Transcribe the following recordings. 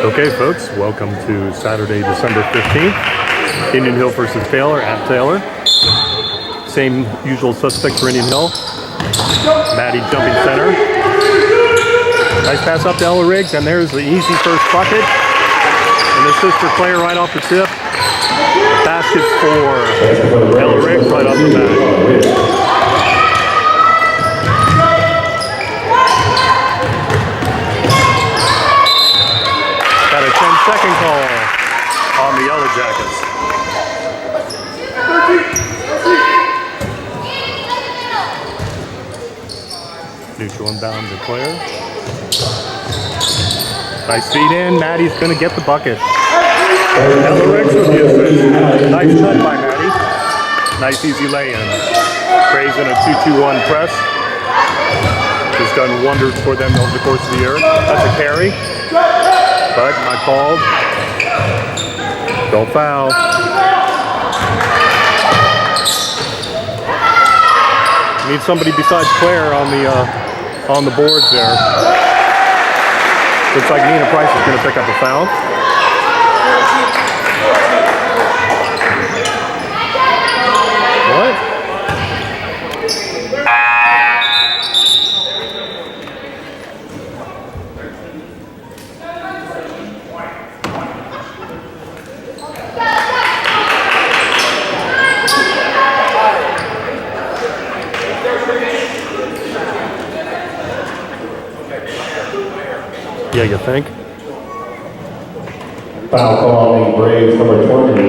Okay, folks, welcome to Saturday, December 15th. Indian Hill versus Taylor at Taylor. Same usual suspects for Indian Hill. Maddie jumping center. Nice pass up to Ella Riggs, and there's the easy first bucket. And assist for Claire right off the tip. Basket for Ella Riggs right off the bat. Got a 10-second call on the Yellow Jackets. Neutral inbound to Claire. Nice feed in. Maddie's going to get the bucket. Ella Riggs with the assist. Nice cut by Maddie. Nice easy lay-in. Praise in a 2-2-1 press. Has done wonders for them over the course of the year. That's a carry. But not called. Don't foul. Need somebody besides Claire on the boards there. Looks like Nina Price is going to pick up a foul. What? Yeah, you think? Foul call on the Braves, number 20.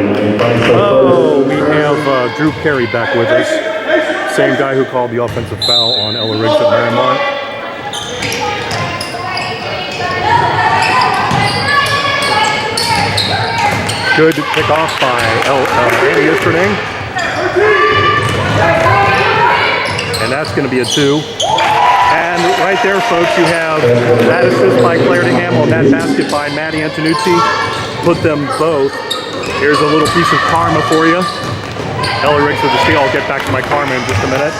Oh, we have Drew Carey back with us. Same guy who called the offensive foul on Ella Riggs at Marymount. Good pick off by Andy yesterday. And that's going to be a 2. And right there, folks, you have that assist by Claire DeHamill and that basket by Maddie Antonucci. Put them both. Here's a little piece of karma for you. Ella Riggs with the steal. I'll get back to my karma in just a minute.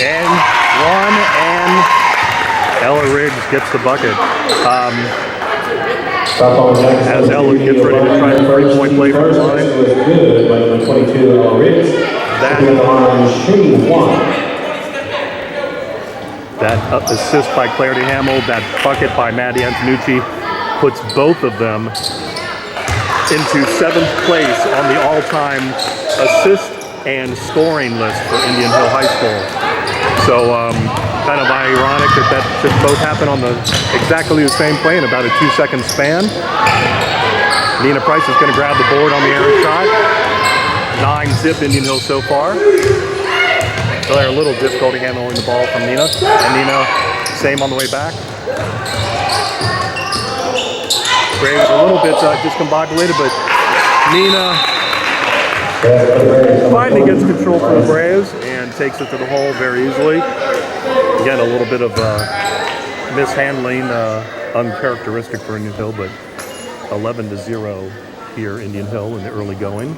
And one, and Ella Riggs gets the bucket. As Ella gets ready to try the 3-point play from the line. Good by number 22, Ella Riggs. That assist by Claire DeHamill, that bucket by Maddie Antonucci puts both of them into 7th place on the all-time assist and scoring list for Indian Hill High School. So kind of ironic that should both happen on exactly the same play in about a 2-second span. Nina Price is going to grab the board on the errant shot. 9-zip Indian Hill so far. They're a little difficulty handling the ball from Nina. And Nina, same on the way back. Braves a little bit discombobulated, but Nina finally gets control for the Braves and takes it to the hole very easily. Again, a little bit of mishandling, uncharacteristic for Indian Hill, but 11-0 here, Indian Hill, in the early going.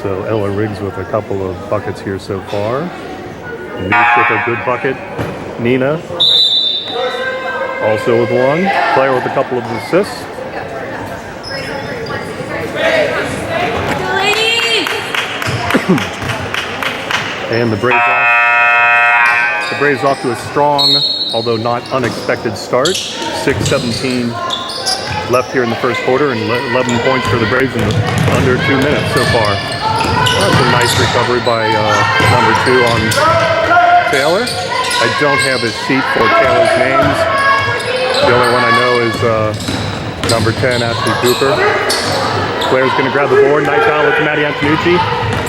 So Ella Riggs with a couple of buckets here so far. Neat with a good bucket. Nina also with one. Claire with a couple of assists. And the Braves off to a strong, although not unexpected start. 6:17 left here in the first quarter, and 11 points for the Braves in under 2 minutes so far. That's a nice recovery by number 2 on Taylor. I don't have a sheet for Taylor's names. The only one I know is number 10, Ashley Cooper. Claire's going to grab the board. Nice outlet to Maddie Antonucci.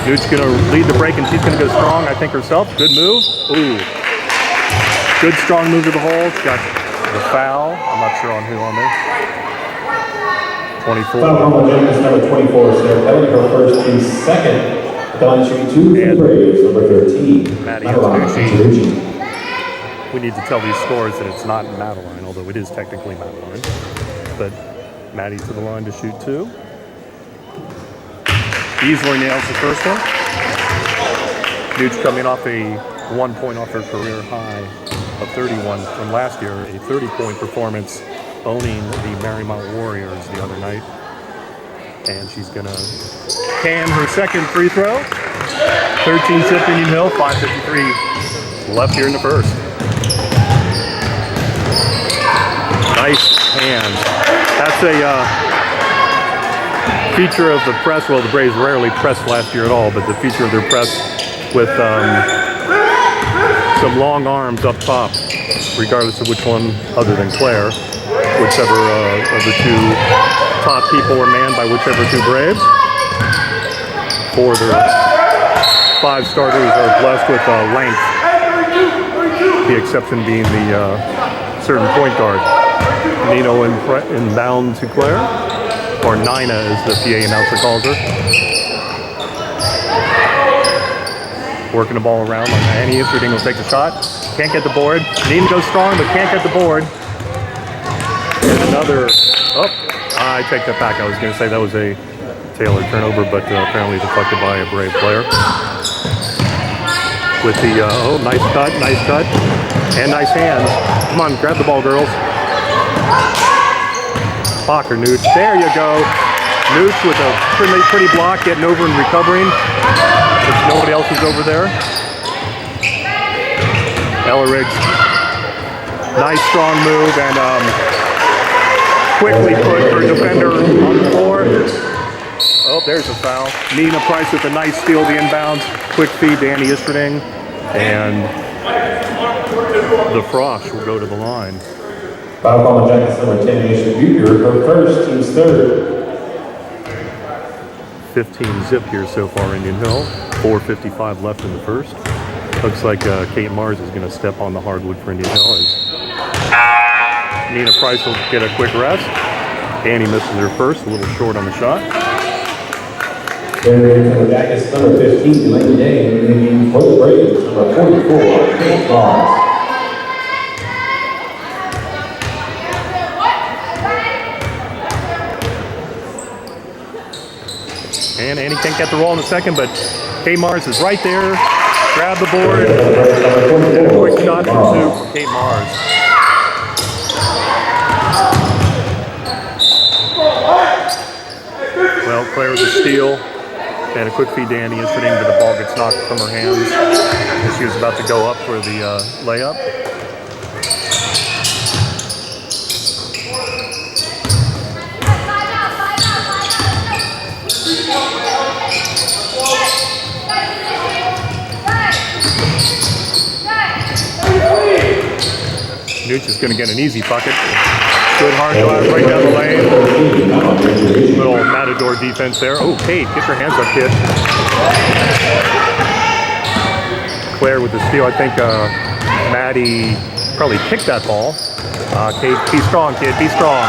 Nucci's going to lead the break, and she's going to go strong, I think, herself. Good move. Ooh. Good strong move to the hole. She got the foul. I'm not sure on who on there. 24. Foul on the number 24, Sarah Kelly, her first and second. Line shooting 2 for the Braves, number 13. Maddie Antonucci. We need to tell these scores that it's not Madeline, although it is technically Madeline. But Maddie to the line to shoot 2. Easily nails the first one. Nuge coming off a 1 point off her career high of 31 from last year, a 30-point performance owning the Marymount Warriors the other night. And she's gonna can her second free throw. 13-zip Indian Hill, 5:53 left here in the first. Nice hands. That's a feature of the press. Well, the Braves rarely pressed last year at all, but the feature of their press with some long arms up top, regardless of which one other than Claire, whichever of the two top people were manned by whichever two Braves. Four of their 5 starters are blessed with length, the exception being the certain point guard. Nino inbound to Claire, or Nina as the PA announcer calls her. Working the ball around on Annie. Isterding will take the shot. Can't get the board. Nina goes strong, but can't get the board. And another, I take that back. I was going to say that was a Taylor turnover, but apparently deflected by a Brave player. With the, nice cut, and nice hands. Come on, grab the ball, girls. Fokker, Nooch, there you go. Nooch with a pretty block, getting over and recovering. If nobody else is over there. Ella Riggs, nice strong move, and quickly put her defender on the floor. Oh, there's a foul. Nina Price with a nice steal, the inbounds. Quick feed to Annie Isterding. And the Frosh will go to the line. Foul call on Jackets number 10, Aisha Bucher, her first, team's third. 15-zip here so far, Indian Hill. 4:55 left in the first. Looks like Kate Mars is going to step on the hardwood for Indian Hill as Nina Price will get a quick rest. Annie misses her first, a little short on the shot. And Jackets number 15, Delaney Day, and for the Braves, number 44, Kate Mars. And Annie can't get the roll in a second, but Kate Mars is right there. Grab the board. And a quick shot from 2 for Kate Mars. Well, Claire with a steal. And a quick feed to Annie Isterding, but the ball gets knocked from her hands as she was about to go up for the layup. Nooch is going to get an easy bucket. Good hard shot right down the lane. Little Matador defense there. Oh, Kate, get your hands up, kid. Claire with the steal. I think Maddie probably kicked that ball. Kate, be strong, kid. Be strong.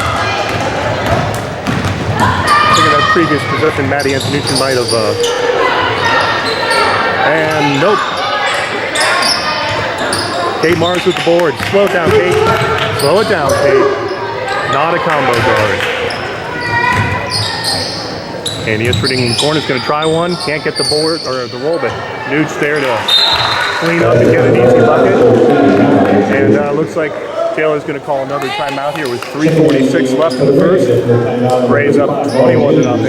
I think in that previous possession, Maddie Antonucci might have... and nope. Kate Mars with the board. Slow it down, Kate. Slow it down, Kate. Not a combo guard. And Isterding in the corner is going to try one. Can't get the board or the roll, but Nooch there to clean up and get an easy bucket. And looks like Taylor's going to call another timeout here with 3:46 left in the first. Braves up 21-0.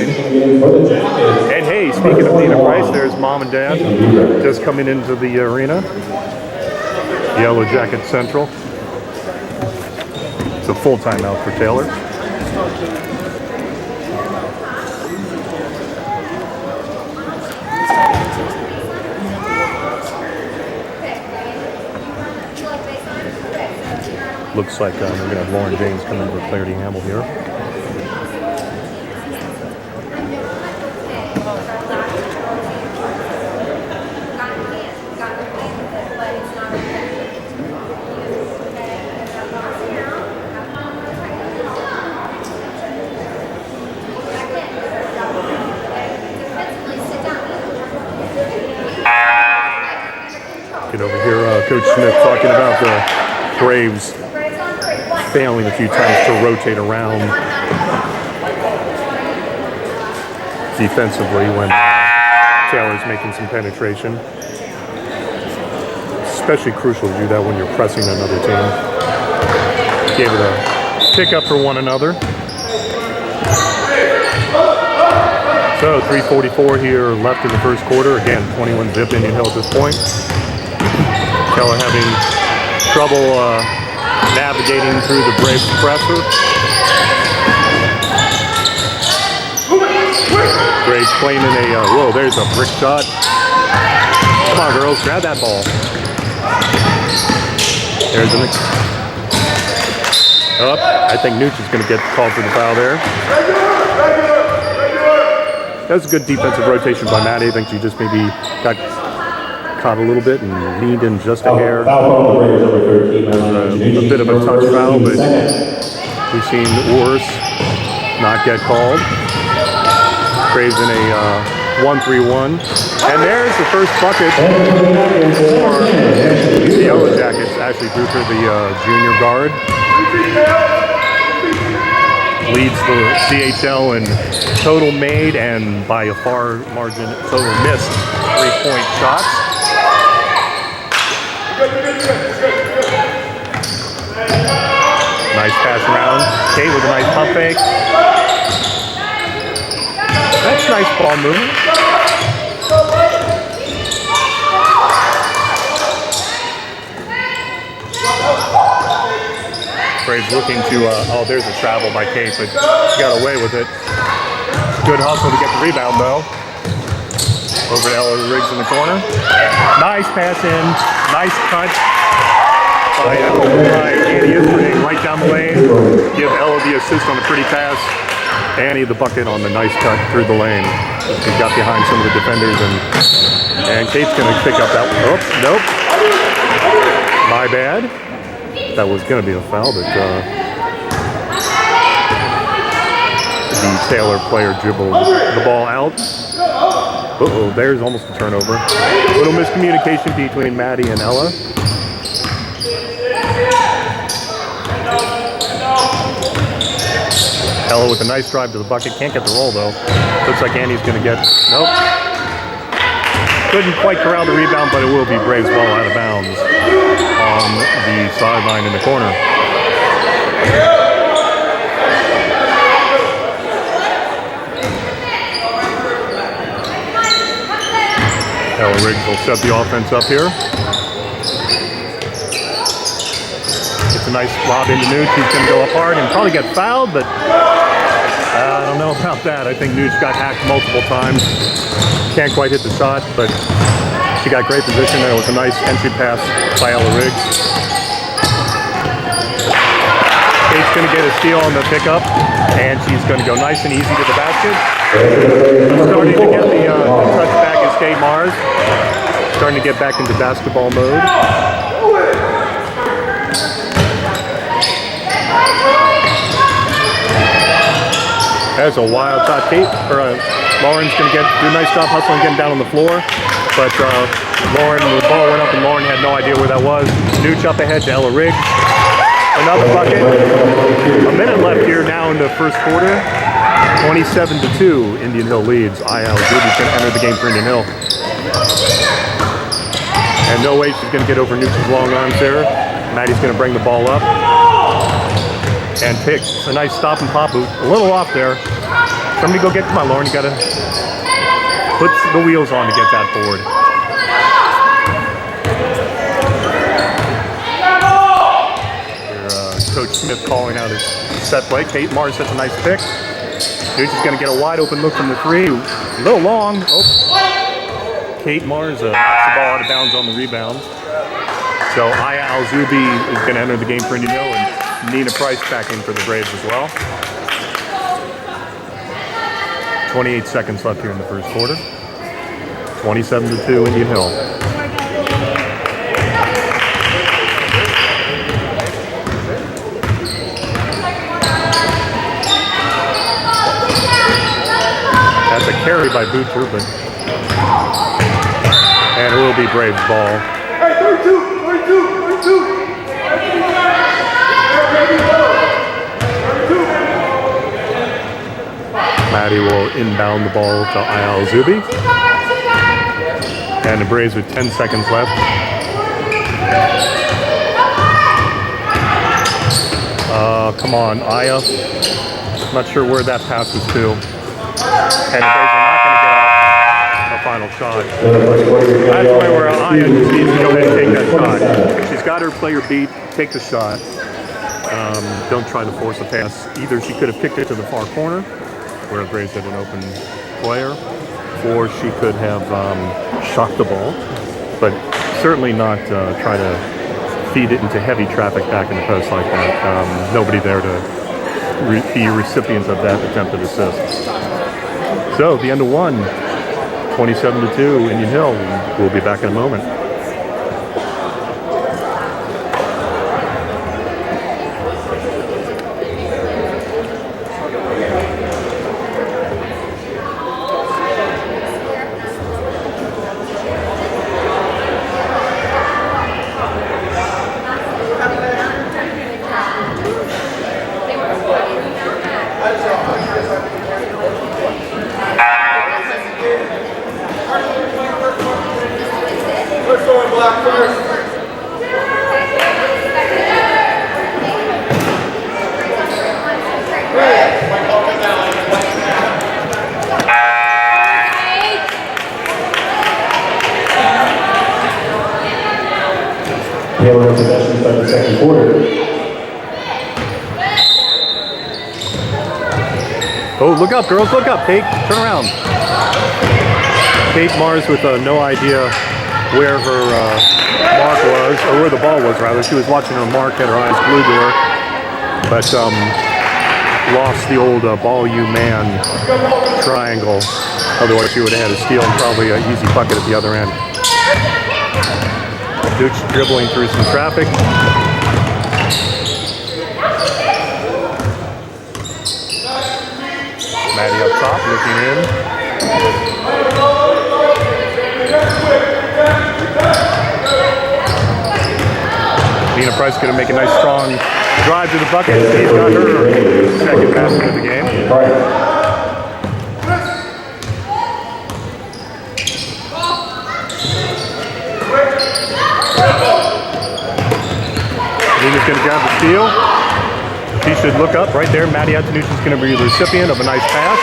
And hey, speaking of Nina Price, there's mom and dad just coming into the arena. Yellow Jacket Central. It's a full timeout for Taylor. Looks like we're going to have Lauren James come in for Clarity Hamel here. Get over here, Coach Smith talking about the Braves failing a few times to rotate around defensively when Taylor's making some penetration. especially crucial to do that when you're pressing another team. Gave it a pick up for one another. So 3:44 here left in the first quarter. Again, 21 zip Indian Hill at this point. Keller having trouble navigating through the Braves pressure. Braves claiming a, whoa, there's a brick shot. Come on, girls, grab that ball. There's an, I think Nooch is going to get called for the foul there. That was a good defensive rotation by Maddie. I think she just maybe got caught a little bit and leaned in just a hair. A bit of a touch foul, but we've seen worse not get called. Braves in a 1-3-1. And there's the first bucket for the Yellow Jackets. Ashley Brooker, the junior guard, leads the CHL in total made and by a far margin total missed 3-point shots. Nice pass around. Kate with a nice pump fake. That's nice ball movement. Braves looking to, oh, there's a travel by Kate, but she got away with it. Good hustle to get the rebound, though. Over to Ella Riggs in the corner. Nice pass in. Nice cut by Annie Isberding right down the lane. Give Ella the assist on a pretty pass. Annie the bucket on the nice cut through the lane. She got behind some of the defenders, and Kate's going to pick up that one. Oh, nope. My bad. That was going to be a foul, but the Taylor player dribbled the ball out. Uh-oh, there's almost a turnover. A little miscommunication between Maddie and Ella. Ella with a nice drive to the bucket. Can't get the roll, though. Looks like Annie's going to get... Nope. Couldn't quite corral the rebound, but it will be Braves ball out of bounds on the sideline in the corner. Ella Riggs will set the offense up here. It's a nice lob into Nooch. He's going to go up hard and probably get fouled, but I don't know about that. I think Nooch got hacked multiple times. Can't quite hit the shot, but she got great position there with a nice entry pass by Ella Riggs. Kate's going to get a steal on the pickup, and she's going to go nice and easy to the basket. Starting to get the touch back is Kate Mars. Starting to get back into basketball mode. That's a wild shot. Lauren's going to do a nice job hustling, getting down on the floor. But Lauren, the ball went up and Lauren had no idea where that was. Nooch up ahead to Ella Riggs. Another bucket. A minute left here now in the first quarter. 27-2, Indian Hill leads. IL Zuby's going to enter the game for Indian Hill. And no way she's going to get over Nooch's long arms there. Maddie's going to bring the ball up. And picks a nice stop and pop. A little off there. Somebody go get, come on, Lauren, you got to put the wheels on to get that forward. Coach Smith calling out his set play. Kate Mars sets a nice pick. Nooch is going to get a wide open look from the three. A little long. Oh. Kate Mars knocks the ball out of bounds on the rebound. So Aya Al-Zubi is going to enter the game for Indian Hill, and Nina Price back in for the Braves as well. 28 seconds left here in the first quarter. 27-2 Indian Hill. That's a carry by Butcher, but and it will be Braves ball. Hey, 32. Maddie will inbound the ball to Ayal Zubi. And the Braves with 10 seconds left. Come on, Aya. Not sure where that passes to. And the Braves are not going to get off a final shot. That's the way where Aya just needs to go ahead and take that shot. She's got her player beat, take the shot. Don't try to force a pass. Either she could have kicked it to the far corner, where the Braves had an open player, or she could have shot the ball, but certainly not try to feed it into heavy traffic back in the post like that. Nobody there to be a recipient of that attempted assist. So the end of one, 27-2, Indian Hill. We'll be back in a moment. Taylor in possession start the second quarter. Oh, look up, girls, look up. Kate, turn around. Kate Mars with no idea where her mark was, or where the ball was, rather. She was watching her mark, had her eyes glued to her, but lost the old ball you man triangle. Otherwise, she would have had a steal and probably an easy bucket at the other end. Dukes dribbling through some traffic. Maddie up top, looking in. Nina Price going to make a nice strong drive to the bucket. She's got her second basket of the game. Nina's going to grab the steal. She should look up right there. Maddie Antonucci is going to be the recipient of a nice pass.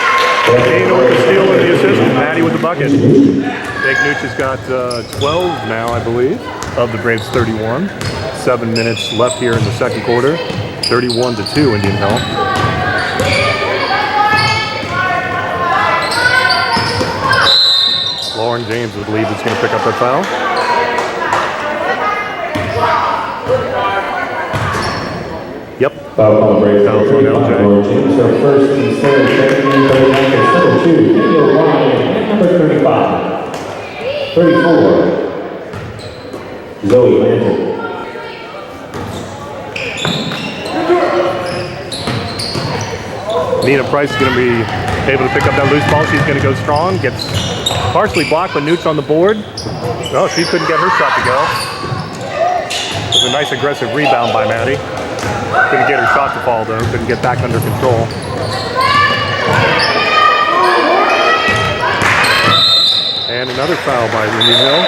Dana with the steal and the assist. Maddie with the bucket. Antonucci's got 12 now, I believe, of the Braves 31. 7 minutes left here in the second quarter. 31-2, Indian Hill. Lauren James, I believe, is going to pick up that foul. Yep. Foul on the Braves. Foul on LJ. James, her first and third, 17, 39, number 2. Daniel Ryan, number 35. 34. Zoe Lantern. Nina Price is going to be able to pick up that loose ball. She's going to go strong. Gets partially blocked, but Nooch on the board. No, she couldn't get her shot to go. It was a nice aggressive rebound by Maddie. Couldn't get her shot to fall though. Couldn't get back under control. And another foul by Indian Hill.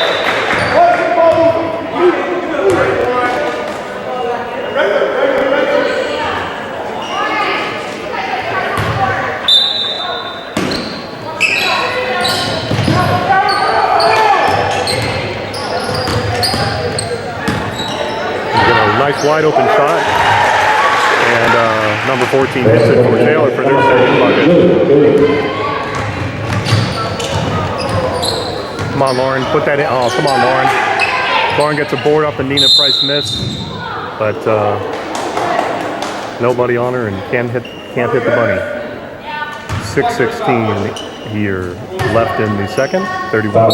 Nice wide open shot, and number 14 hits it for Taylor for their second bucket. Come on, Lauren, put that in. Oh, come on, Lauren. Lauren gets a board up and Nina Price missed, but nobody on her and can't hit the bunny. 6:16 here left in the second. 31.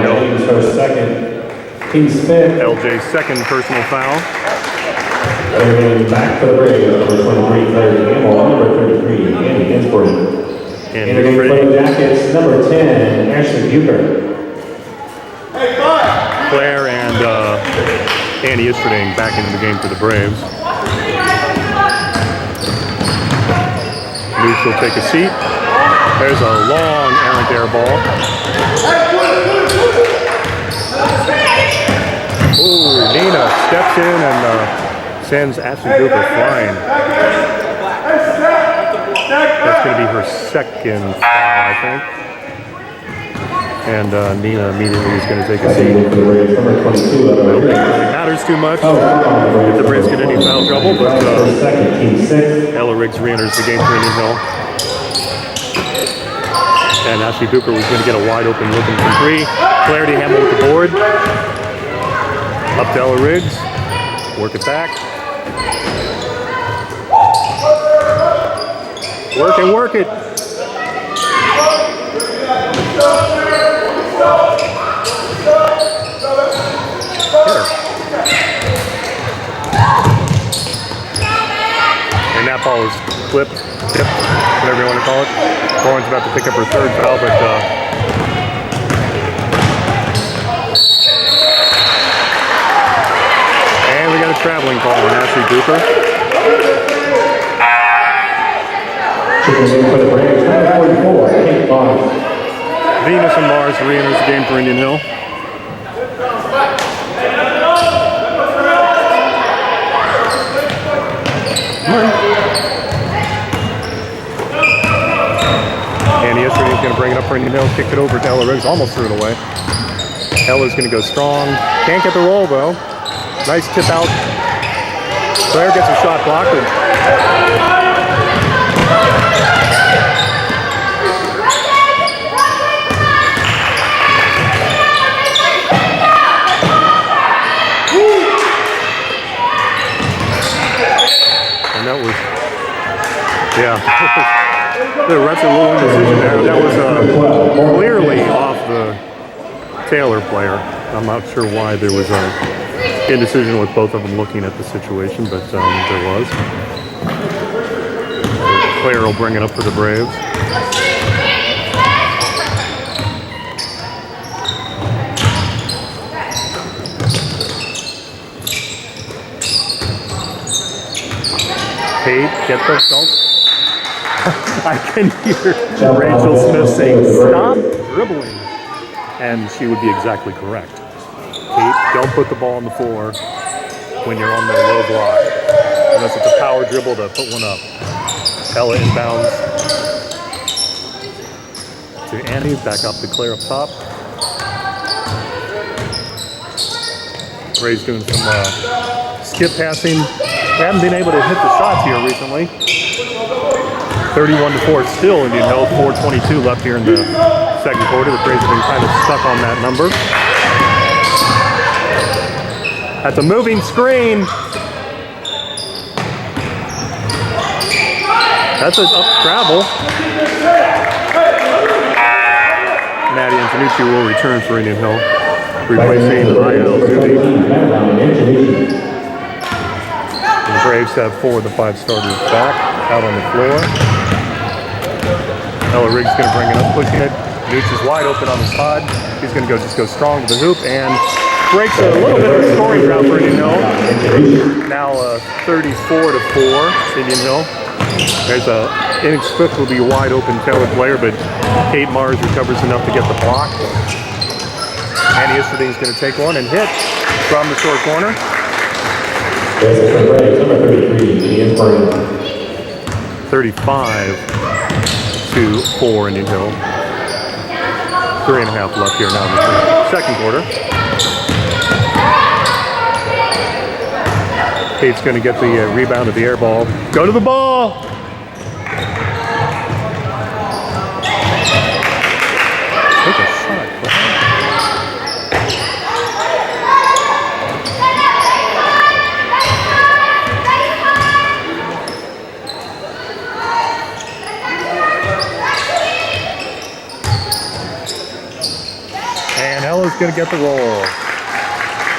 James, her second. Team Smith. LJ's second personal foul. And back to the Braves, number 23, Claire Gamble, number 33, Andy Ginsburg. And the Blue Jackets, number 10, Ashley Bucher. Claire and Annie Istrading back into the game for the Braves. Luke will take a seat. There's a long errant air ball. walks in and sends Ashley Cooper flying. That's going to be her second foul, I think. And Nina immediately is going to take a seat. I don't think it really matters too much if the Braves get any foul trouble, but Ella Riggs re-enters the game for Indian Hill. And Ashley Cooper was going to get a wide open looking for three. Clarity Hamill with the board. Up to Ella Riggs. Work it back. Work it, work it. Here. And that ball is clipped, tipped, whatever you want to call it. Lauren's about to pick up her third foul, but and we got a traveling call on Ashley Cooper. Venus and Mars re-enters the game for Indian Hill. And yesterday is going to bring it up for Indian Hill, kick it over to Ella Riggs, almost threw it away. Ella's going to go strong. Can't get the roll though. Nice tip out. Claire gets a shot blocked. And that was, yeah, the ref's a little indecision there. That was clearly off the Taylor player. I'm not sure why there was a indecision with both of them looking at the situation, but there was. Claire will bring it up for the Braves. Kate, get the belt. I can hear Rachel Smith saying, "Stop dribbling," and she would be exactly correct. Kate, don't put the ball on the floor when you're on the low block, unless it's a power dribble to put one up. Ella inbounds to Annie, back up to Claire up top. Ray's doing some skip passing. We haven't been able to hit the shots here recently. 31-4 still Indian Hill. 4:22 left here in the second quarter. The Braves have been kind of stuck on that number. That's a moving screen. That's an up travel. Maddie Antonucci will return for Indian Hill, replacing IL Zuby. The Braves have 4 of the 5 starters back, out on the floor. Ella Riggs going to bring it up, pushing it. Nooch is wide open on the side. He's going to just go strong to the hoop and breaks a little bit of a scoring drought for Indian Hill. Now 34-4 Indian Hill. There's a inexplicably wide open Taylor player, but Kate Mars recovers enough to get the block. Annie Istrading's going to take one and hit from the short corner. Number 33, 35-4 Indian Hill. 3.5 left here now in the second quarter. Kate's going to get the rebound of the air ball. Go to the ball! Take a shot. And Ella's going to get the roll.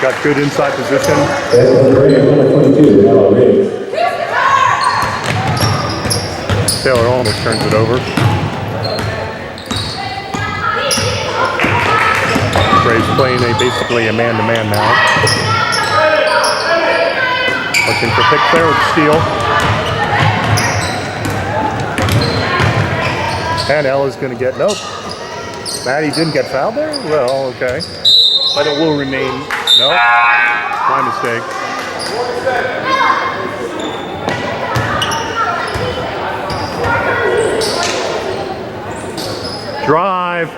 Got good inside position. Taylor almost turns it over. Braves playing basically a man-to-man now. Looking for pick there with the steal. And Ella's going to get, nope. Maddie didn't get fouled there? Well, okay. But it will remain, no, my mistake. Drive.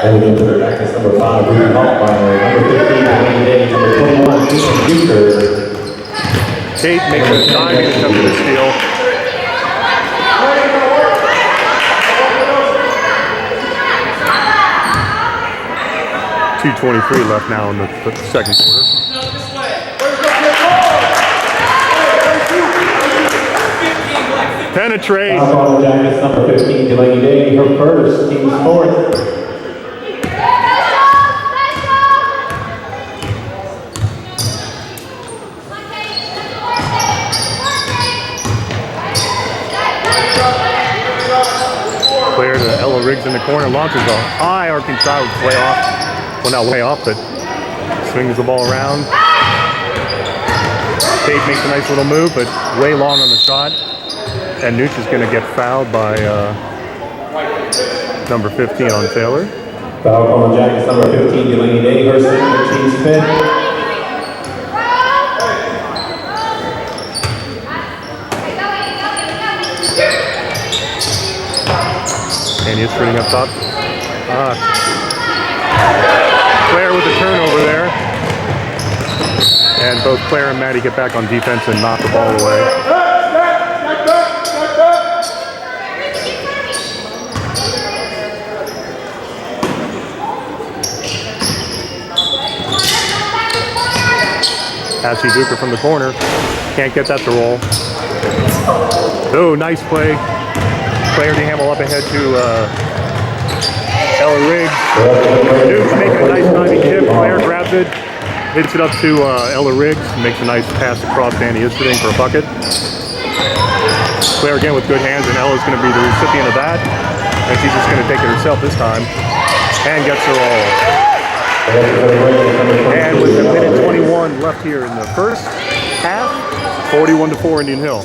And we enter back as number 5, Rudy Hall by number 15, Danny, number 21, Ethan Bucher. Tate makes a diving attempt at the steal. .223 left now in the second quarter. Penetrate. Foul on the Jackets, number 15, Delaney Day, her first, team's fourth. Player to Ella Riggs in the corner, launches a high arcing shot, way off. Well, not way off, but swings the ball around. Tate makes a nice little move, but way long on the shot. And Nooch is going to get fouled by number 15 on Taylor. Foul on the Jackets, number 15, Delaney Day, her second, team's fifth. And he's shooting up top. Claire with a turnover there. And both Claire and Maddie get back on defense and knock the ball away. Cassie Duker from the corner. Can't get that to roll. Oh, nice play. Claire to handle up ahead to Ella Riggs. Duke making a nice diving chip. Claire grabs it, hits it up to Ella Riggs, makes a nice pass across Danny Istrading for a bucket. Claire again with good hands, and Ella's going to be the recipient of that. And she's just going to take it herself this time. And gets her all. And with a minute 21 left here in the first half, 41-4 Indian Hill.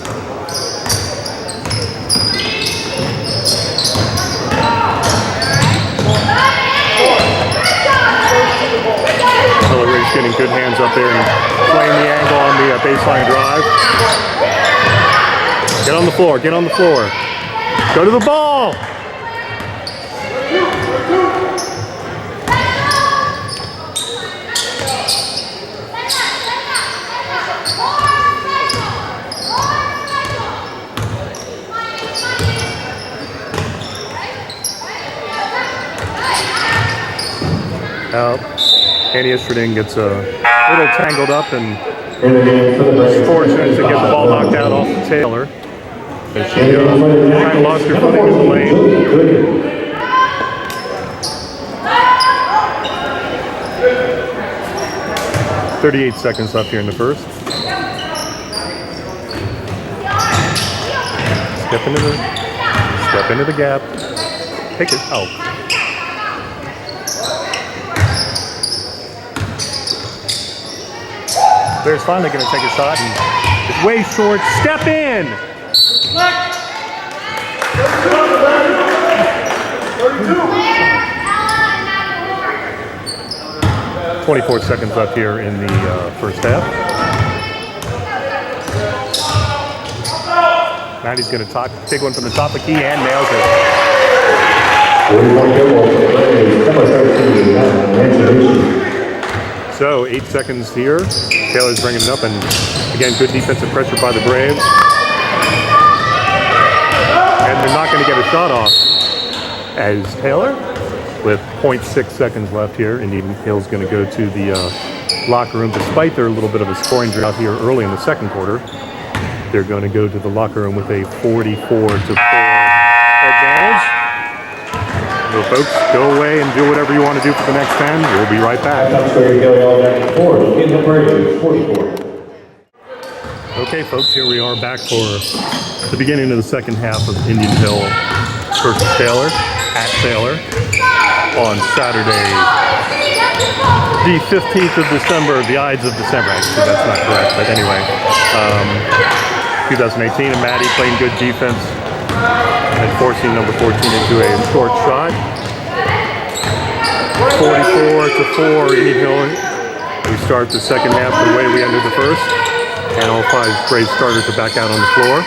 Ella Riggs getting good hands up there and playing the angle on the baseline drive. Get on the floor, get on the floor. Go to the ball! Danny Istrading gets a little tangled up and is fortunate to get the ball knocked out off of Taylor. As she kind of lost her footing in the lane. 38 seconds left here in the first. Step into the gap. Take it out. Claire's finally going to take a shot, and it's way short. Step in! 24 seconds left here in the first half. Maddie's going to take one from the top of the key and nails it. So 8 seconds here. Taylor's bringing it up, and again, good defensive pressure by the Braves. And they're not going to get a shot off as Taylor, with 0.6 seconds left here, Indian Hill's going to go to the locker room. Despite their little bit of a scoring drought here early in the second quarter, they're going to go to the locker room with a 44-4 advantage. So folks, go away and do whatever you want to do for the next 10. We'll be right back. Okay, folks, here we are back for the beginning of the second half of Indian Hill versus Taylor, at Taylor, on Saturday, the 15th of December, the Ides of December. Actually, that's not correct, but anyway, 2018, and Maddie playing good defense and forcing number 14 into a short shot. 44-4, Indian Hill. We start the second half the way we ended the first, and all 5 Braves starters are back out on the floor.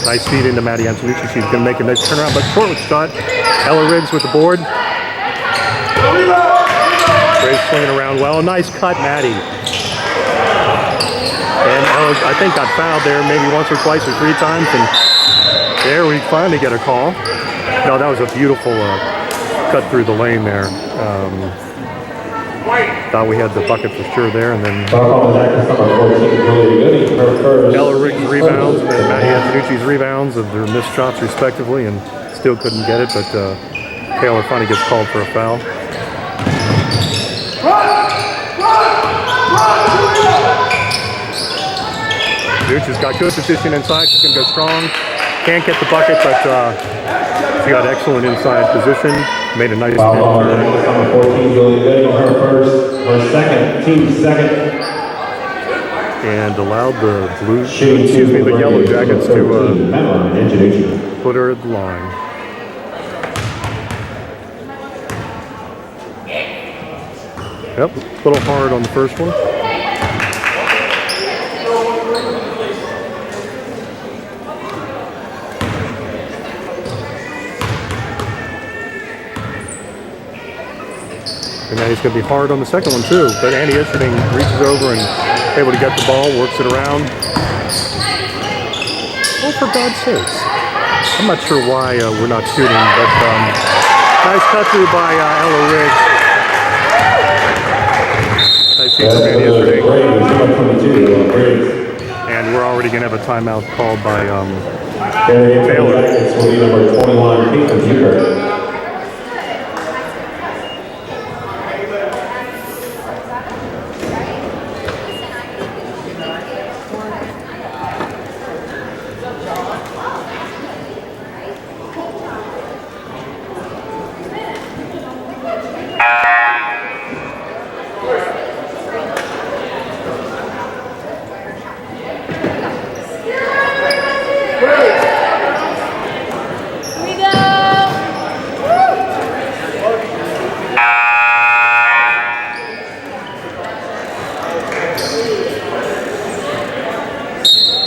Nice feed into Maddie Antonucci. She's going to make a nice turnaround, but short with shot. Ella Riggs with the board. Braves swinging around well. Nice cut, Maddie. And Ella, I think, got fouled there maybe once or twice or 3 times, and there we finally get a call. No, that was a beautiful cut through the lane there. Thought we had the bucket for sure there, and then Ella Riggs' rebounds and Maddie Antonucci's rebounds of their missed shots respectively, and still couldn't get it, but Taylor finally gets called for a foul. Antonucci's got good position inside. She's going to go strong. Can't get the bucket, but she got excellent inside position. Made a nice turn. Number 14, Julie Gooding, her first, her second, team second. And allowed the the Yellow Jackets to put her at the line. Yep, a little hard on the first one. And now he's going to be hard on the second one too. But Andy Isherding reaches over and able to get the ball, works it around. Oh, for God's sakes. I'm not sure why we're not shooting, but nice cut through by Ella Riggs. Nice feed from Andy Isherding. And we're already going to have a timeout called by Taylor. Number 21, Caitlin Huber.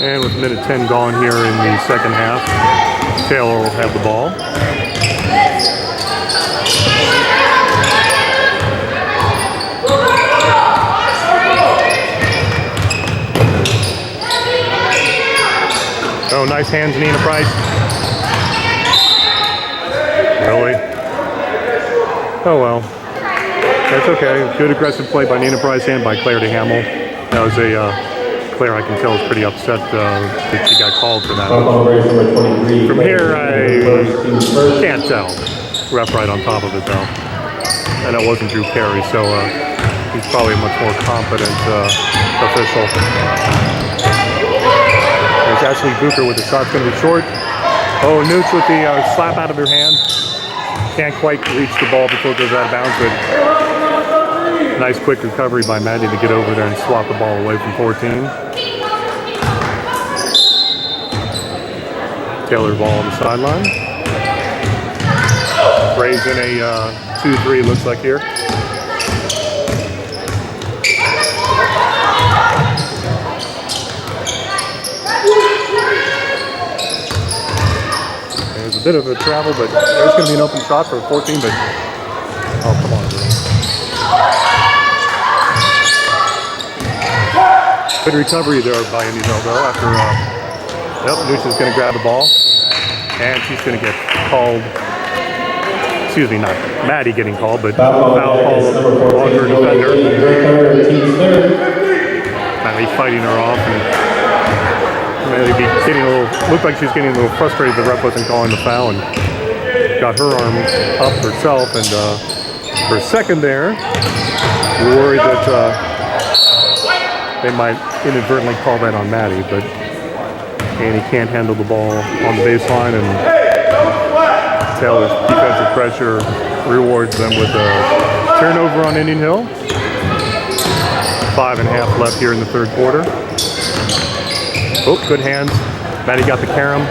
And with minute 10 gone here in the second half, Taylor will have the ball. Oh, nice hands, Nina Price. Really? Oh well. That's okay. Good aggressive play by Nina Price and by Claire DeHamel. That was a Claire, I can tell, is pretty upset that she got called for that. From here, I can't tell. Ref right on top of it, though. And it wasn't Drew Carey, so he's probably a much more competent official. There's Ashley Bucher with the shot's going to be short. Oh, Nooch with the slap out of her hand. Can't quite reach the ball before it goes out of bounds, but nice quick recovery by Maddie to get over there and swat the ball away from 14. Taylor ball on the sideline. Braves in a 2-3 looks like here. There's a bit of a travel, but there's going to be an open shot for 14, but oh, come on. Good recovery there by Indian Hill, though, after Nooch is going to grab the ball, and she's going to get called, excuse me, not Maddie getting called, but foul call on her defender. Maddie fighting her off, and Maddie getting a little, looked like she's getting a little frustrated the ref wasn't calling the foul, and got her arm up herself, and for a second there, we were worried that they might inadvertently call that on Maddie, but Annie can't handle the ball on the baseline, and Taylor's defensive pressure rewards them with a turnover on Indian Hill. 5.5 left here in the third quarter. Oh, good hands. Maddie got the carom.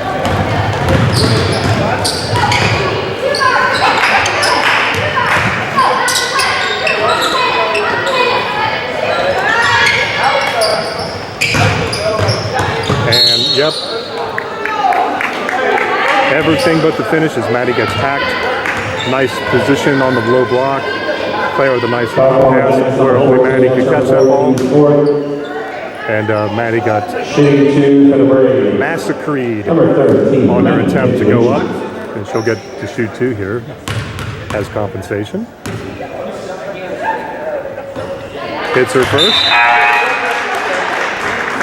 And yep, everything but the finish as Maddie gets hacked. Nice position on the low block. Claire with a nice pass where only Maddie could catch that ball. And Maddie got massacred on her attempt to go up. And she'll get to shoot 2 here as compensation. Hits her first.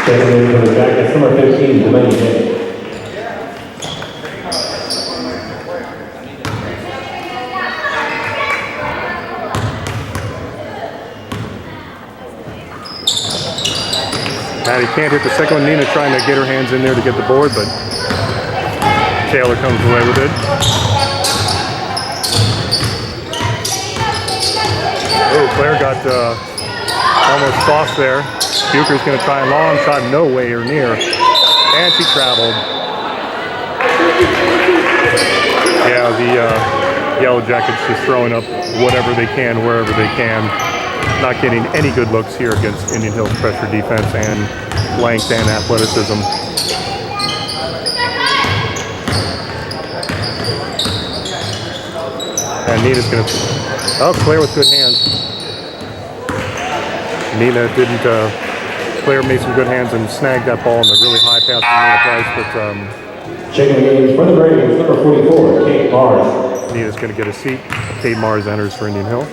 Checking in for the Jackets, number 15, Delaney. Maddie can't hit the second one. Nina trying to get her hands in there to get the board, but Taylor comes away with it. Oh, Claire got almost lost there. Bucher's going to try a long shot, nowhere near. And she traveled. Yeah, the Yellow Jackets just throwing up whatever they can, wherever they can. Not getting any good looks here against Indian Hill's pressure defense and length and athleticism. And Nina's going to... Oh, Claire with good hands. Nina didn't... Claire made some good hands and snagged that ball in the really high pass from Nina Price, but... Checking in for the Braves, number 44, Kate Mars. Nina's going to get a seat. Kate Mars enters for Indian Hill.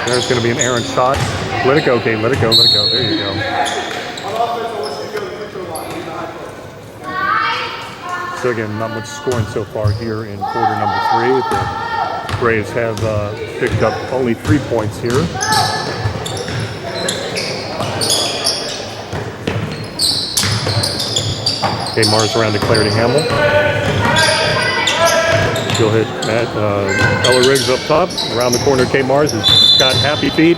There's going to be an errant shot. Let it go, Kate. Let it go. Let it go. There you go. So again, not much scoring so far here in quarter number 3. The Braves have picked up only 3 points here. Okay, Mars around to Claire to Hamill. She'll hit Ella Riggs up top. Around the corner, Kate Mars has got happy feet.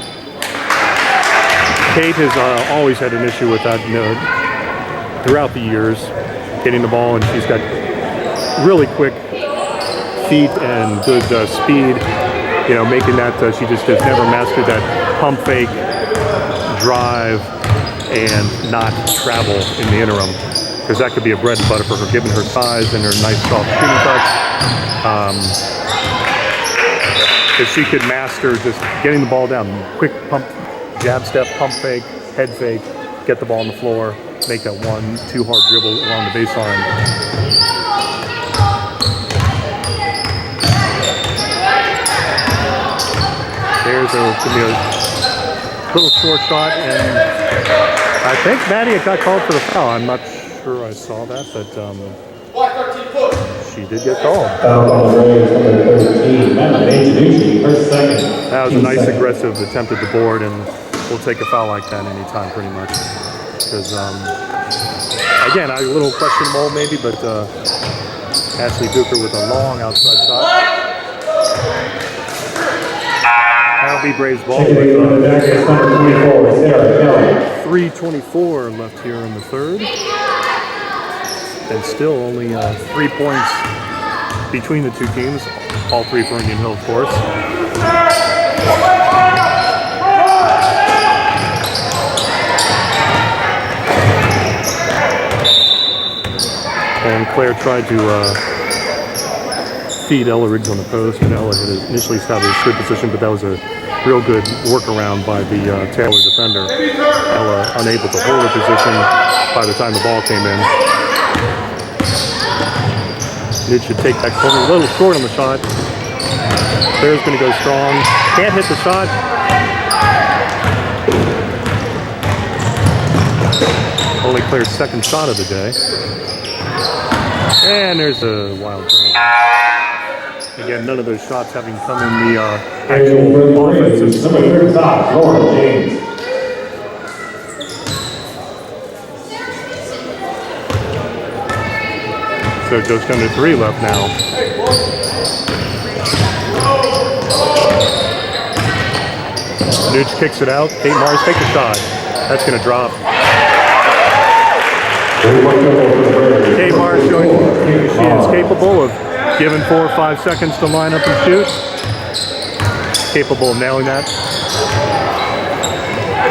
Kate has always had an issue with that throughout the years, getting the ball, and she's got really quick feet and good speed. You know, making that she just has never mastered that pump fake, drive, and not travel in the interim, because that could be a bread and butter for her, given her size and her nice soft shooting touch. If she could master just getting the ball down, quick pump, jab step, pump fake, head fake, get the ball on the floor, make that 1-2 hard dribble along the baseline. There's a little short shot, and I think Maddie got called for the foul. I'm not sure I saw that, but she did get called. That was a nice aggressive attempt at the board, and we'll take a foul like that anytime pretty much. Because, again, a little questionable maybe, but Ashley Bucher with a long outside shot. That'll be Braves ball. 3:24 left here in the third. And still only 3 points between the two teams. All 3 for Indian Hill, of course. And Claire tried to feed Ella Riggs on the post, and Ella had initially established a good position, but that was a real good workaround by the Taylor defender. Ella unable to hold her position by the time the ball came in. It should take that corner. A little short on the shot. Claire's going to go strong. Can't hit the shot. Only Claire's second shot of the day. And there's a wild throw. Again, none of those shots having come in the actual offensive. So just under 3 left now. Nooch kicks it out. Kate Mars takes a shot. That's going to drop. Kate Mars showing she is capable of giving 4 or 5 seconds to line up and shoot. Capable of nailing that.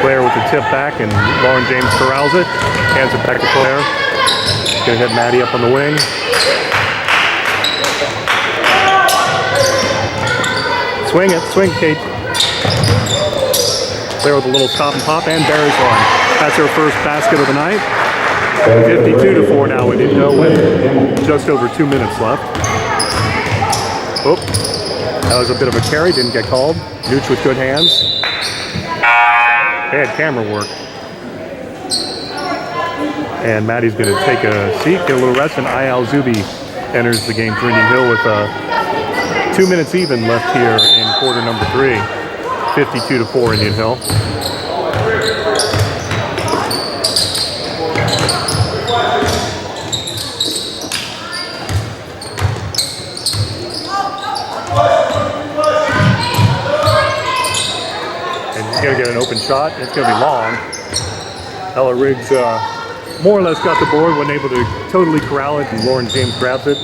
Claire with the tip back, and Lauren James corrals it. Hands it back to Claire. Gonna hit Maddie up on the wing. Swing it, swing, Kate. Claire with a little stop and pop, and Barry's one. That's her first basket of the night. 52-4 now. We didn't know when. Just over 2 minutes left. Oh, that was a bit of a carry. Didn't get called. Nooch with good hands. They had camera work. And Maddie's going to take a seat, get a little rest, and Ayal Zubi enters the game for Indian Hill with 2 minutes even left here in quarter number 3. 52-4 Indian Hill. And he's going to get an open shot. It's going to be long. Ella Riggs more or less got the board, wasn't able to totally corral it, and Lauren James grabs it.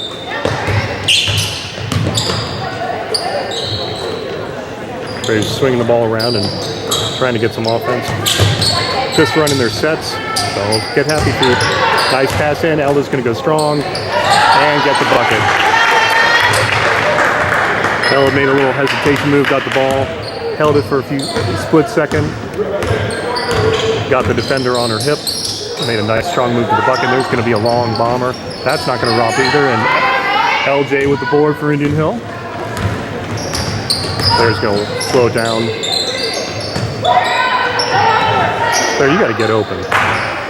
They're swinging the ball around and trying to get some offense. Just running their sets, so get happy for nice pass in. Ella's going to go strong and get the bucket. Ella made a little hesitation move, got the ball, held it for a split second, got the defender on her hip, made a nice strong move to the bucket. There's going to be a long bomber. That's not going to romp either. And LJ with the board for Indian Hill. There's going to slow it down. There, you got to get open.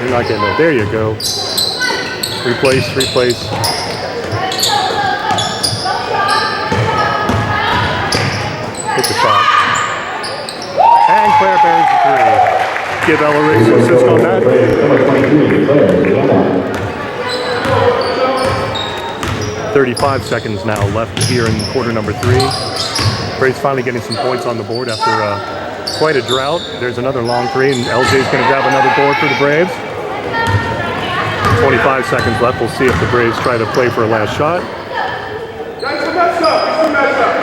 You're not getting open. There you go. Replace, replace. Hit the shot. And Claire bears the 3. Give Ella Riggs an assist on that. 35 seconds now left here in quarter number 3. Braves finally getting some points on the board after quite a drought. There's another long 3, and LJ's going to grab another board for the Braves. 25 seconds left. We'll see if the Braves try to play for a last shot.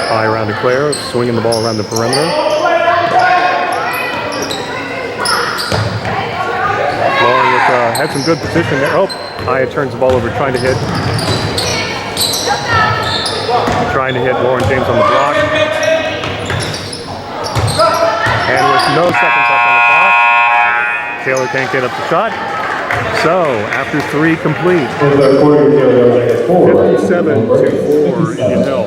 High around to Claire, swinging the ball around the perimeter. Had some good position there. Oh, Aya turns the ball over, trying to hit. Lauren James on the block. And with no seconds left on the clock, Taylor can't get up the shot. So, after 3 complete, 57-4 Indian Hill.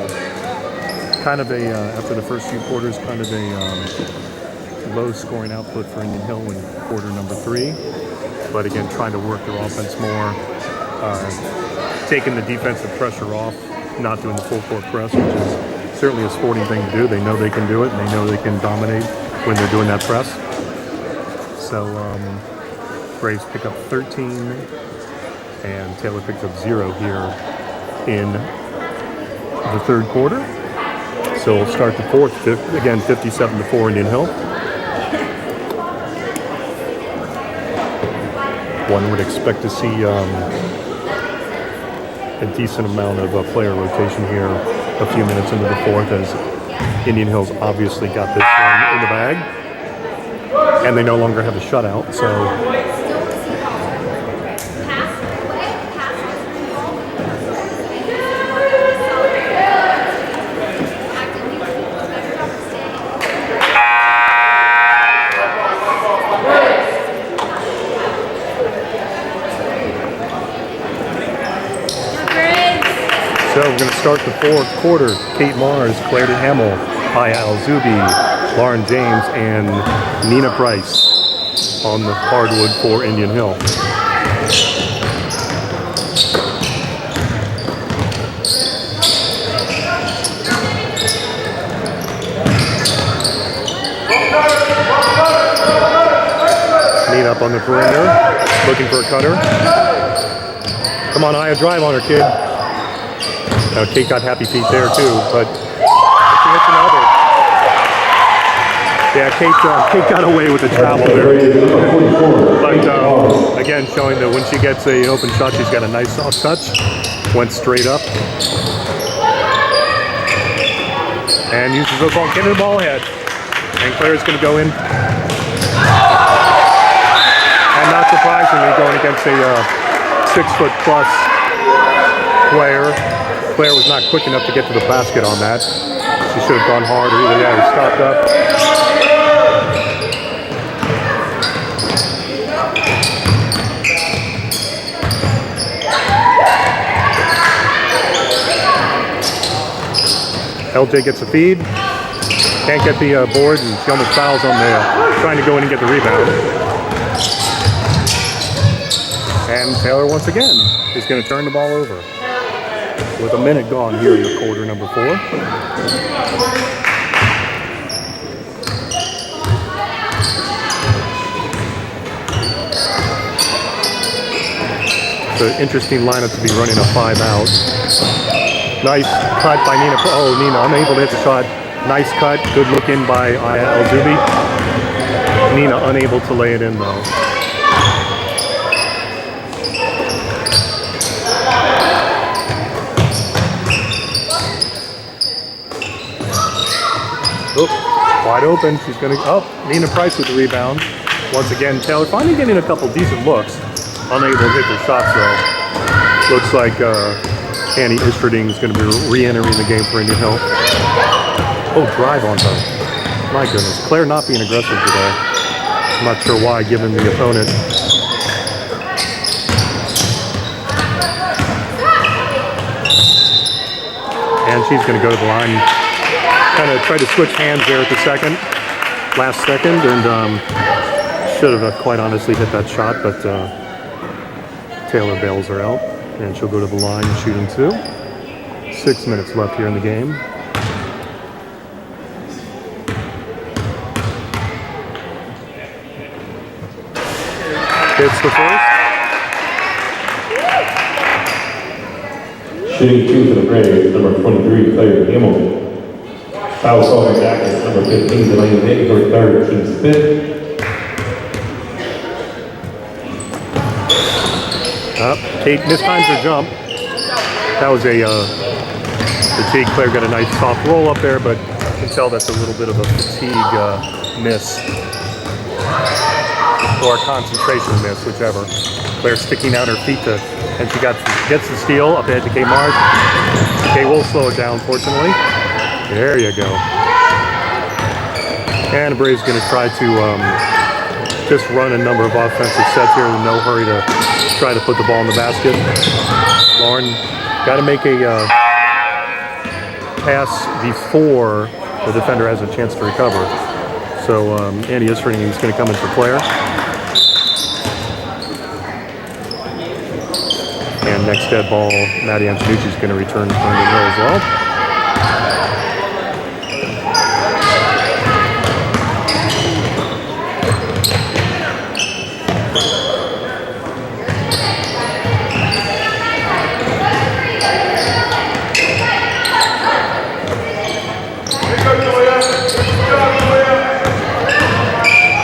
Kind of a, after the first few quarters, kind of a low-scoring output for Indian Hill in quarter number 3. But again, trying to work their offense more, taking the defensive pressure off, not doing the full court press, which is certainly a sporting thing to do. They know they can do it, and they know they can dominate when they're doing that press. So Braves pick up 13, and Taylor picks up 0 here in the third quarter. So we'll start the fourth, again, 57-4 Indian Hill. One would expect to see a decent amount of player rotation here a few minutes into the fourth, as Indian Hill's obviously got this one in the bag, and they no longer have a shutout, so we're going to start the fourth quarter. Kate Mars, Claire DeHamel, Ayal Zubi, Lauren James, and Nina Price on the hardwood for Indian Hill. Nina up on the perimeter, looking for a cutter. Come on, Aya, drive on her, kid. Now, Kate got happy feet there too, but she hits another. Yeah, Kate got away with the travel there. But again, showing that when she gets an open shot, she's got a nice soft touch. Went straight up. And uses the ball, get her ball ahead. And Claire's going to go in. And not surprisingly, going against a 6-foot+ player. Claire was not quick enough to get to the basket on that. She should have gone harder. Either that or stopped up. LJ gets a feed. Can't get the board, and she almost fouls on the trying to go in and get the rebound. And Taylor once again is going to turn the ball over with a minute gone here in the quarter number 4. It's an interesting lineup to be running a 5-out. Nice cut by Nina. Oh, Nina unable to hit the shot. Nice cut. Good look in by El-Zubi. Nina unable to lay it in though. Oh, wide open. She's going to... Oh, Nina Price with the rebound. Once again, Taylor finally getting a couple decent looks. Unable to hit their shots though. Looks like Annie Istrading is going to be re-entering the game for Indian Hill. Oh, drive on her. My goodness. Claire not being aggressive today. I'm not sure why, given the opponent. And she's going to go to the line. Kind of tried to switch hands there at the last second, and should have quite honestly hit that shot, but Taylor bails her out, and she'll go to the line shooting 2. 6 minutes left here in the game. Hits the first. Shooting 2 for the Braves, number 23, Claire Hamilton. Foul call on Jackets, number 15, Delaney Nick, her third, team's 5th. Kate mistimes her jump. That was a fatigue. Claire got a nice soft roll up there, but you can tell that's a little bit of a fatigue miss. Or a concentration miss, whichever. Claire sticking out her feet and she gets the steal up ahead to Kay Marsh. Kay will slow it down, fortunately. There you go. And the Braves going to try to just run a number of offensive sets here in no hurry to try to put the ball in the basket. Lauren got to make a pass before the defender has a chance to recover. So Andy Istrading is going to come in for Claire. And next dead ball, Maddie Antonucci is going to return to Indian Hill as well.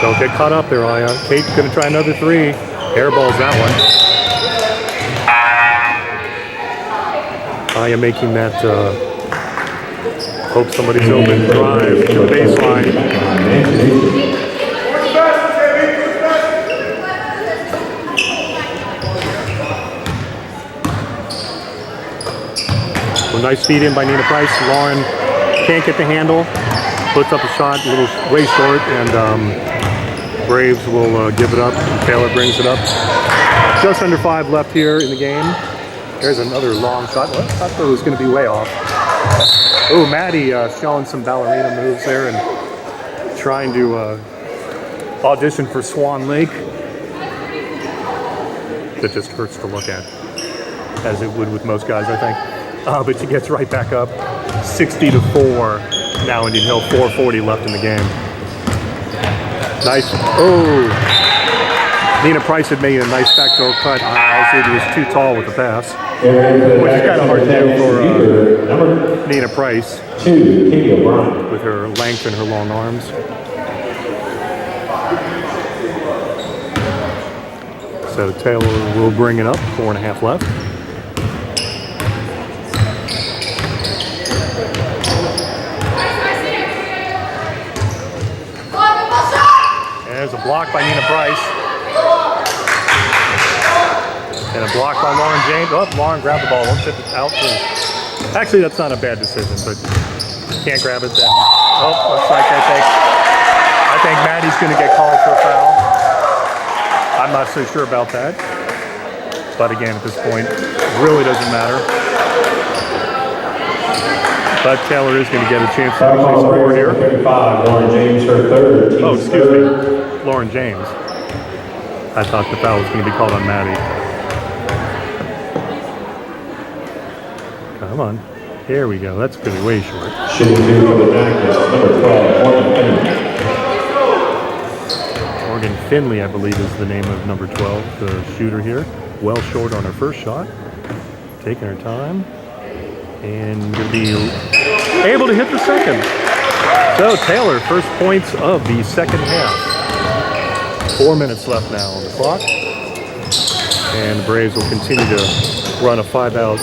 Don't get caught up there, Aya. Kate's going to try another 3. Airballs that one. Aya making that hope somebody's open drive to the baseline. Well, nice feed in by Nina Price. Lauren can't get the handle. Puts up a shot, a little way short, and Braves will give it up. Taylor brings it up. Just under 5 left here in the game. There's another long shot. Well, I thought that was going to be way off. Oh, Maddie showing some ballerina moves there and trying to audition for Swan Lake. That just hurts to look at, as it would with most guys, I think. But she gets right back up. 60-4. Now Indian Hill, 4:40 left in the game. Nice. Oh. Nina Price had made a nice backdoor cut. He was too tall with the pass, which is kind of hard to do for Nina Price with her length and her long arms. So Taylor will bring it up, 4.5 left. There's a block by Nina Price. And a block by Lauren James. Oh, Lauren grabbed the ball. Won't tip it out. Actually, that's not a bad decision, but can't grab it then. Oh, looks like I think Maddie's going to get called for a foul. I'm not so sure about that. But again, at this point, it really doesn't matter. But Taylor is going to get a chance to actually score here. 35, Lauren James, her third. Oh, excuse me. Lauren James. I thought the foul was going to be called on Maddie. Come on. Here we go. That's going to be way short. Shooting two for the Jackets, number 12, Morgan Finley. Morgan Finley, I believe, is the name of number 12, the shooter here. Well short on her first shot. Taking her time. And going to be able to hit the second. So Taylor, first points of the second half. 4 minutes left now on the clock. And the Braves will continue to run a 5-out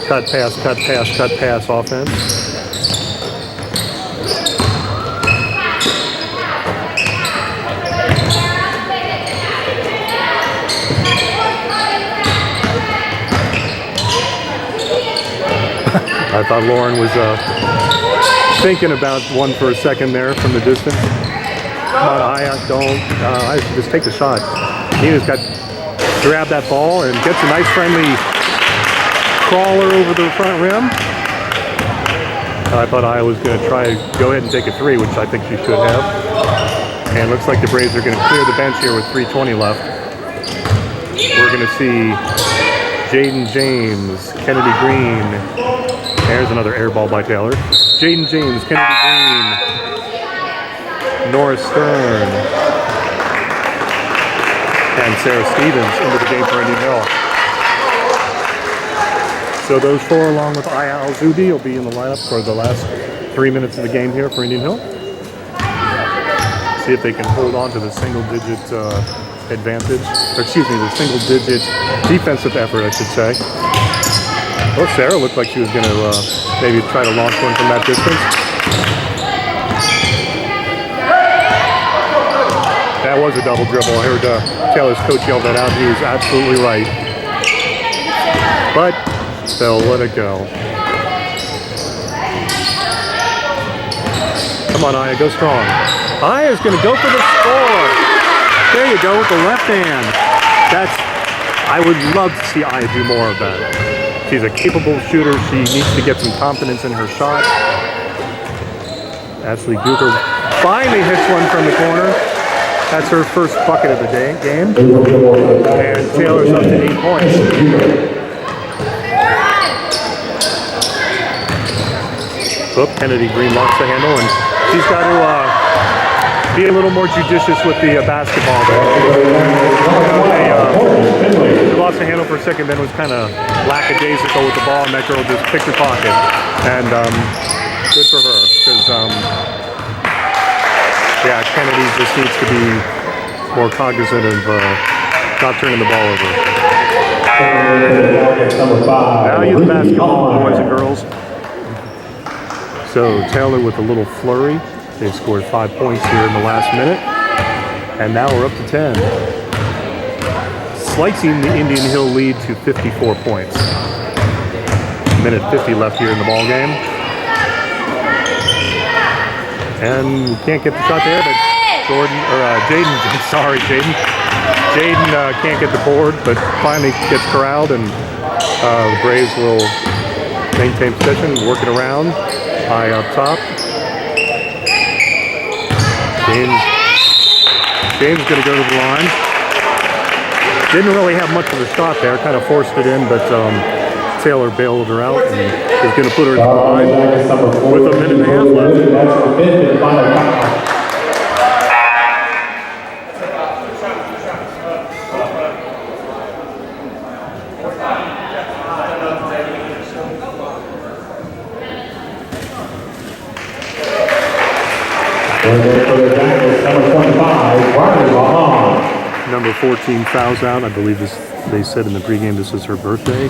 cut pass offense. I thought Lauren was thinking about one for a second there from the distance. Come on, I just take the shot. Nina's got to grab that ball and gets a nice friendly crawler over the front rim. I thought I was going to try to go ahead and take a three, which I think she should have. And it looks like the Braves are going to clear the bench here with 3:20 left. We're going to see Jaden James, Kennedy Green. There's another air ball by Taylor. Jaden James, Kennedy Green, Nora Stern, and Sarah Stevens into the game for Indian Hill. So those four, along with Aya Al-Zubi, will be in the lineup for the last 3 minutes of the game here for Indian Hill. See if they can hold on to the single-digit advantage, or excuse me, the single-digit defensive effort, I should say. Well, Sarah looked like she was going to maybe try to launch one from that distance. That was a double dribble. I heard Taylor's coach yell that out. He was absolutely right. But they'll let it go. Come on, Aya, go strong. Aya's going to go for the score. There you go with the left hand. I would love to see Aya do more of that. She's a capable shooter. She needs to get some confidence in her shot. Ashley Duker finally hits one from the corner. That's her first bucket of the game. And Taylor's up to 8 points. Oop, Kennedy Green lost the handle, and she's got to be a little more judicious with the basketball there. She lost the handle for a second, then was kind of lackadaisical with the ball, and that girl just picked her pocket. And good for her, because yeah, Kennedy just needs to be more cognizant of not turning the ball over. Value the basketball, boys and girls. So Taylor with a little flurry. They scored 5 points here in the last minute. And now we're up to 10. Slicing the Indian Hill lead to 54 points. Minute 50 left here in the ball game. And can't get the shot there, but Jaden can't get the board, but finally gets corralled, and the Braves will maintain possession, work it around. High up top. James is going to go to the line. Didn't really have much of a shot there, kind of forced it in, but Taylor bailed her out and is going to put her in the line with a minute and a half left. Barney Ball. Number 14 fouls out. I believe they said in the pregame this is her birthday.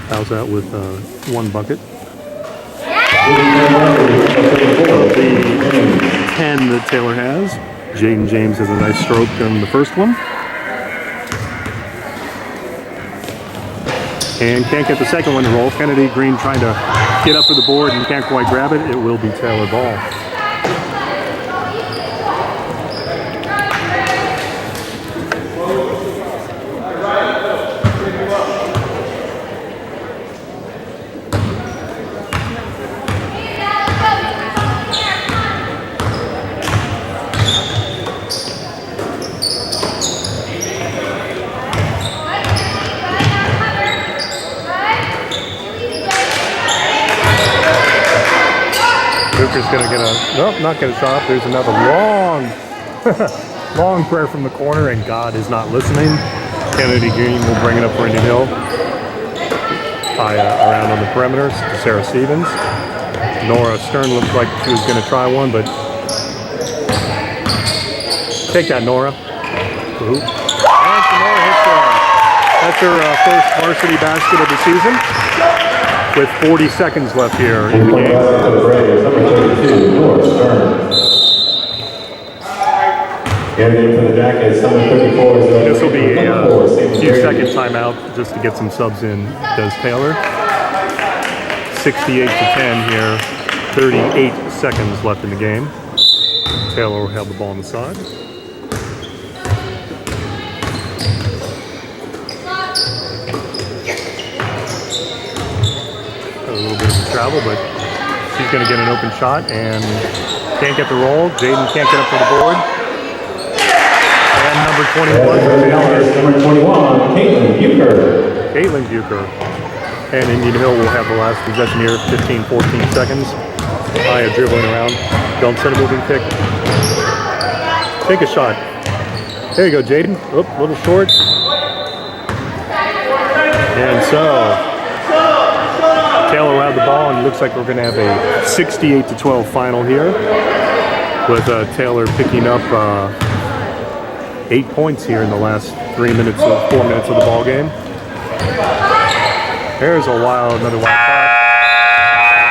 Fouls out with one bucket. The 10 that Taylor has. Jaden James has a nice stroke on the first one. And can't get the second one to roll. Kennedy Green trying to get up for the board and can't quite grab it. It will be Taylor ball. Luker's going to get a, nope, not get a shot. There's another long prayer from the corner, and God is not listening. Kennedy Green will bring it up for Indian Hill. Around on the perimeter to Sarah Stevens. Nora Stern looked like she was going to try one, but take that, Nora. Ooh. And Nora hits one. That's her first varsity basket of the season. With 40 seconds left here in the game. This will be a few second timeout just to get some subs in, does Taylor. 68 to 10 here, 38 seconds left in the game. Taylor will have the ball on the side. A little bit of travel, but she's going to get an open shot and can't get the roll. Jaden can't get up for the board. And number 21 for Taylor. Number 21, Caitlin Bucher. Caitlin Bucher. And Indian Hill will have the last possession here, 15-14 seconds. Aya dribbling around. Don't set a moving pick. Take a shot. There you go, Jaden. Oop, a little short. And so Taylor will have the ball, and it looks like we're going to have a 68-12 final here, with Taylor picking up 8 points here in the last 4 minutes of the ball game. There's another wild shot.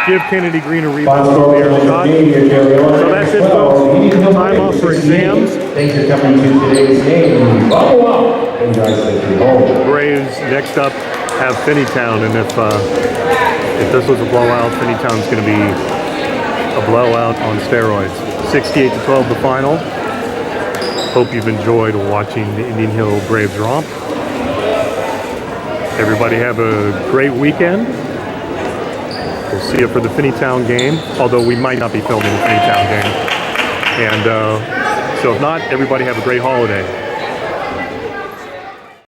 Give Kennedy Green a rebound for the air shot. So that's it, folks. Time off for exams. Thanks for coming to today's game. Follow up. Braves next up have Finneytown, and if this was a blowout, Finneytown's going to be a blowout on steroids. 68-12 the final. Hope you've enjoyed watching the Indian Hill Braves romp. Everybody have a great weekend. We'll see you for the Finneytown game, although we might not be filming the Finneytown game. And so if not, everybody have a great holiday.